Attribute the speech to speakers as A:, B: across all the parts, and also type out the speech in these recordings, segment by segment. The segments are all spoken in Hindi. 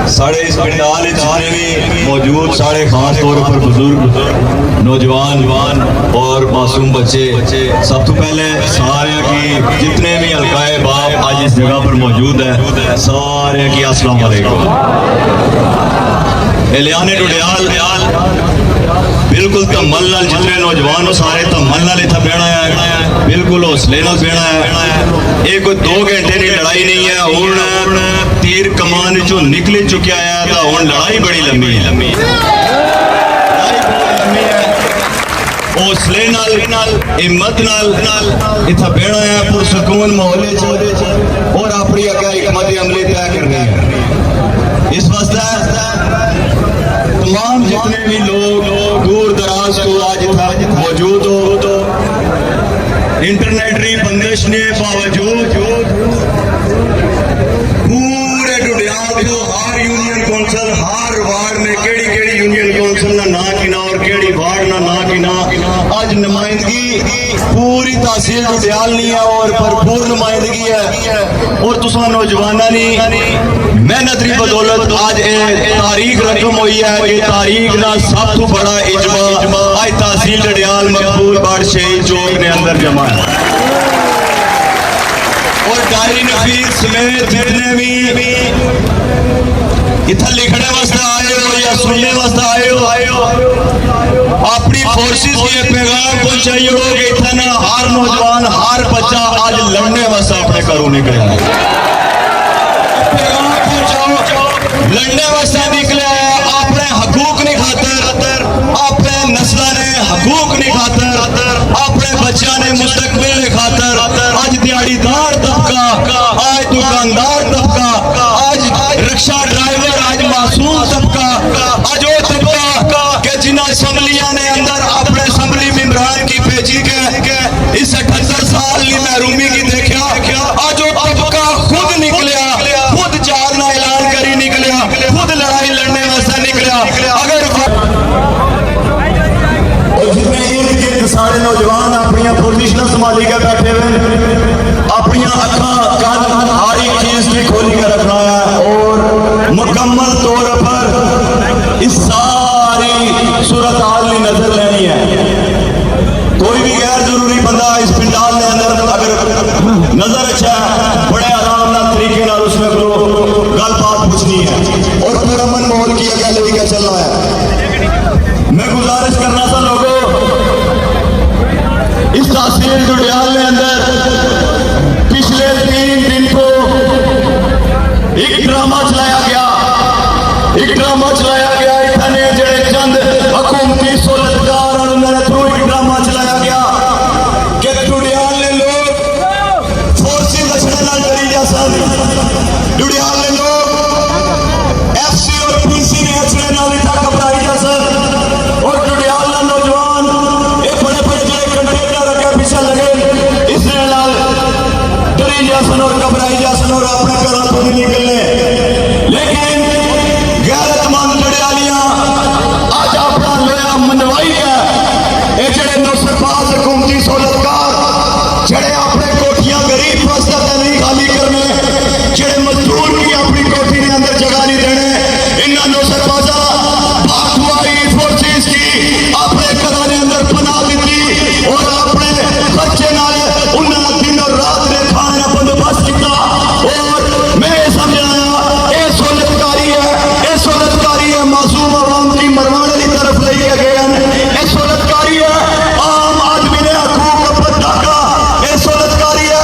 A: साढ़े इस पंडाल जितने भी मौजूद साढ़े खास तौर पर बुजुर्ग नौजवान और मासूम बच्चे, सब तो पहले सारे की जितने भी हल्काए बाप आज इस जगह पर मौजूद है सारे की अस्सलाम वालेकुम। एलियाने डुडियाल बिल्कुल तमल नाल जितने नौजवान हो सारे तमल नाल इतना बहना है, बिल्कुल हौसले नाल बहना है। ये कोई 2 घंटे की लड़ाई नहीं है, हुण तीर कमान चो निकल चुकिया है तो हुण लड़ाई बड़ी लंबी हौसले नाल हिम्मत नाल इतना बहना है पुरसकून माहौल और अपनी अगर हिकमत अमली तय करनी है। इस वास्ते तमाम जितने भी लोग दूर दराज को आज मौजूद हो तो इंटरनेट की बंदिश के बावजूद पूरे डुडियाल को हर यूनियन कौंसल हर वार्ड में केड़ी यूनियन कौंसल ना किना और केड़ी वार्ड ना किना आज नुमाइंदगी पूरी तहसील डुडियाल नहीं है और भरपूर नुमाइंदगी है। और तुसा नौजवाना मेहनत की बदौलत आज तारीख रकम हुई है कि तारीख का सब तो बड़ा इजमा आज तहसील डडियाल मकबूल बाड़ शहीद चौक ने अंदर जमा है। और डायरी नफीस समेत जितने भी इतना लिखने वास्ते आए हो या सुनने वास्ते आए हो अपनी फोर्सेस के पैगाम पहुंचाई हो कि इतना हर नौजवान हर बच्चा आज लड़ने वास्ते अपने घरों निकला है, लड़ने वास्ते निकले अपने हकूक नहीं खातर, अपने नस्ल ने हकूक नहीं खातर, अपने बच्चा ने मुस्तकबिल नहीं खातर। आज दिहाड़ीदार तबका, आज दुकानदार तबका, आज रिक्शा ड्राइवर, आज मासूम तबका, आज वो तबका के जिन्हें असम्बलियां ने अंदर अपने असम्बली मेंबरान की भेजी के इस 78 साल की महरूमी की देखा, आज वो तबका खुद निकलिया, खुद चारना ऐलान करी निकलिया, खुद लड़ाई लड़ने वास्ते निकलिया। अगर जितने इर्द गिर्द सारे नौजवान अपनी पोजिशन संभाली के बैठे हुए अपनी अखा कान हर एक चीज की खोली कर रखना है और मुकम्मल तौर पर इस सारी सूरत हाल की नजर लेनी है। कोई भी गैर जरूरी बंदा इस पंडाल के अंदर अगर नजर अच्छा है बड़े आराम तरीके उसमें गल बात पूछनी है और पुरअमन माहौल की अगल लेकर चलना है। मैं गुजारिश करना था लोगों इस तहसील डुडियाल के अंदर पिछले 3 दिन को एक ड्रामा चलाया गया इतने जड़े चंद हुकूमती सोलतकार और उन्होंने थ्रू एक ड्रामा चलाया गया कि डुडियाल ने लोग फोर्सेस लछड़े नाल करी जा सन, डुडियाल ने लोग एफसी और पीसी ने लछड़े नाल इतना घबराई जा सन और डुडियाल ना नौजवान एक बड़े जो कंटेनर रखे पीछे लगे इसने नाल डरी जा सन और घबराई जा सन और अपने घरों तो नहीं निकलने। लेकिन गैरतमंद डडियालियां आज अपना लोया मनवाई है ये जड़े नौसरबाज हुकूमती सोलतकार जड़े अपने कोठियां गरीब वास्ते नहीं खाली करने, जड़े मजदूर की अपनी कोठी के अंदर जगह नहीं देने, इन्होंने नौसरबाजा भागवाई फोर्सेस की अपने घरों के अंदर पनाह दी और अपने बच्चे नाल उन्होंने दिन और रात ने खाने का बंदोबस्त किया। और मैं समझाया ये सोलतकारी है मासूम आवाम की मरवाने की तरफ लेके गए हैं, ये सोलतकारी है आम आदमी ने हकूक का पता का, ये सोलतकारी है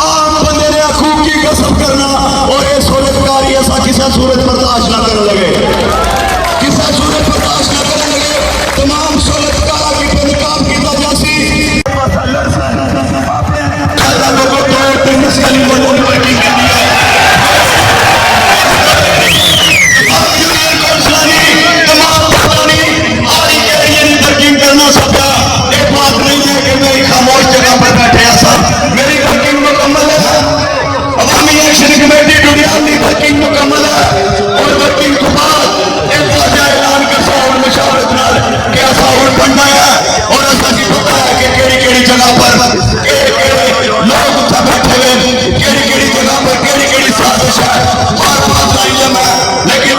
A: आम बंदे ने हकूक की कसम करना और ये सोलतकारी ऐसा किसी सूरत बर्दाश्त ना करने लगे, किसी सूरत बर्दाश्त ना करने लगे। तमाम सोलतकार की बेनकाब की तजासी लेकिन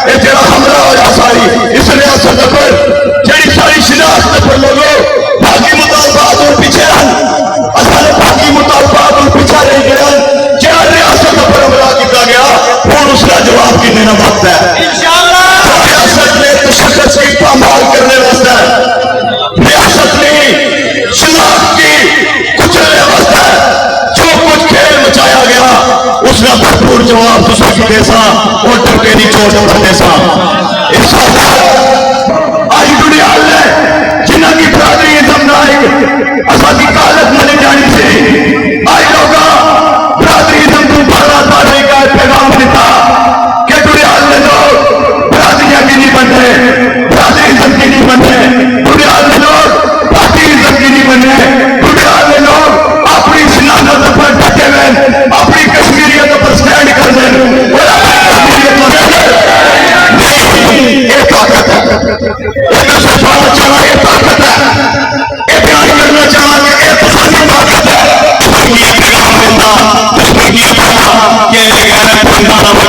A: ये जरा हमला होया सारी इस रियासत पर जड़ी सारी शिनाख्त पर लोगों बाकी मुतालबात और पीछे असाले बाकी मुतालबात और पीछे रह गए जरा रियासत पर हमला किया गया और उसका जवाब की देना वक्त है इंशाअल्लाह। रियासत ने तशद्दुद की पामाल करने वास्ते रियासत ने शिनाख्त की कुचलने वास्ते जो कुछ खेल मचाया गया उसका भरपूर जवाब तुसा की देसा और टके की चोट पर देसा इंशाअल्लाह। आज दुनिया ने जिन्ना की बरादरी इज़्ज़त नाइक असा की कालत मने जानी से आज लोग बरादरी इज़्ज़त को बार बार का पैगाम देता कि दुनिया ने लोग बरादरियां की नहीं बनते बरादरी इज़्ज़त की नहीं बनते दुनिया ने लोग पार्टी इज़्ज़त की नहीं बनते दुनिया ने लोग अपनी सिनानत पर डटे हुए अपनी कश्मीरियत पर स्टैंड कर दे ये ताकत है ये छुपाना चाहना ये ताकत है ये बयान करना चाहना ये तसल्ली ताकत है ये पैगाम देता ये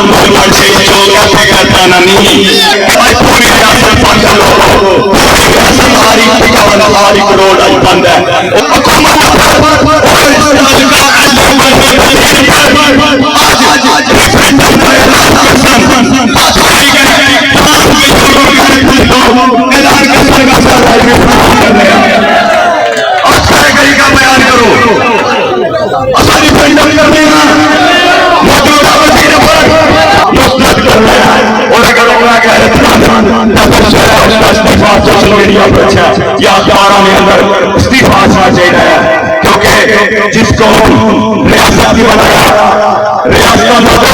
A: मुसलमान से जो कहते करता नहीं आज पूरी रियासत बंद लो हमारी 52 करोड़ आज बंद है हुकूमत बयान करो आसानी फ्रेंडम कर देना मौजूदा वजीर पर मुस्तरद कर रहे हैं और अगर इस्तीफा सोशल मीडिया पर या अखबारों में अंदर इस्तीफा आना चाहिए क्योंकि जिसको रियासत की बनाया रियासत न दो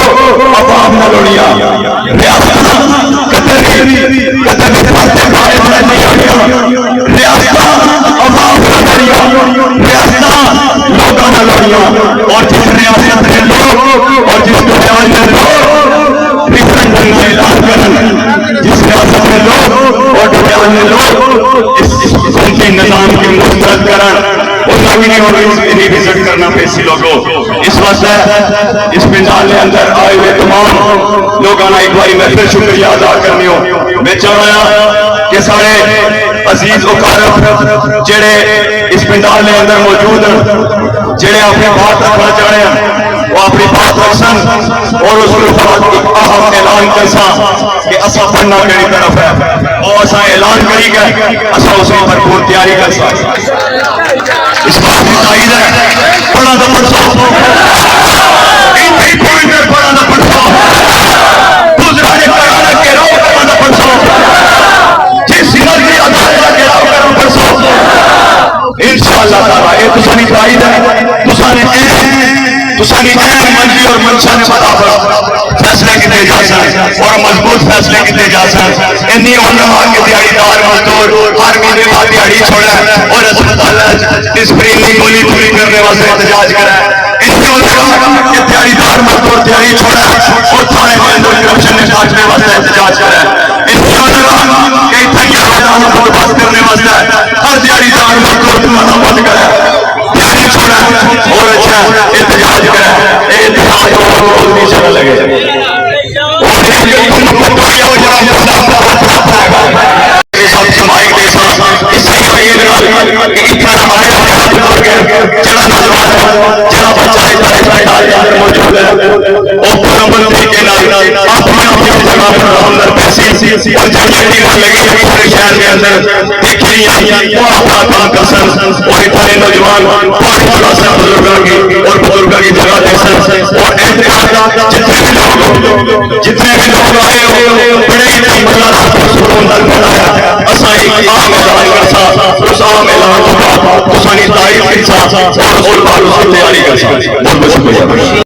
A: अवाम न लोड़िया रियासत और जिस रियासत ने लोग और जिस बयान ने लोग रिफरेंडम का ऐलान कर जिस रियासत में लोग और बयान ने लोग इस निजाम के मुस्तरद करण और रिविजिट करना पेशी लोगों इस वास्ते इस पिंडाल के अंदर आए हुए तमाम लोगों का एक बार मैं फिर शुक्रिया अदा करनी हो मैं चाह रहा कि सारे अजीज उकारब जेड़े इस पिंडाल के अंदर मौजूद हैं जेड़े अपनी बात रखना चाह रहे हैं वो अपनी बात रखसन और उसके बाद एक अहम ऐलान करसा कि असा पढ़ना मेरी तरफ है और असा ऐलान करी गए असा उसकी भरपूर तैयारी करसा इस बात की ताईद है पढ़ा तो पढ़ो इन पॉइंटर पढ़ा तो पढ़ो दूसरा ने कराना के रहो पढ़ा तो पढ़ो जिस सिमर की अदालत के रहो करो पढ़ो इंशाअल्लाह ताला ये तुसानी ताईद है तुसानी मंजी और मंशा ने मुताबिक फैसले किए जा सकते और मजबूत फैसले किए जा सकते इन्हीं उलमा के दिहाड़ीदार मजदूर हर महीने बाद दिहाड़ी छोड़ा और अस्पताल इस फ्री गोली पूरी करने वास्ते एहतजाज करा इन्हीं उलमा के दिहाड़ीदार मजदूर दिहाड़ी छोड़ा और थाने के अंदर करप्शन ने काटने वास्ते एहतजाज करा इन्हीं उलमा के इतना आदाम को बंद करने वास्ते हर दिहाड़ीदार मजदूर तुम्हारा बंद करा दिहाड़ी छोड़ा और अच्छा एहतजाज करा एहतजाज और नहीं चला लगे जितने भी लोग आए हो बड़े ही तैयारी कर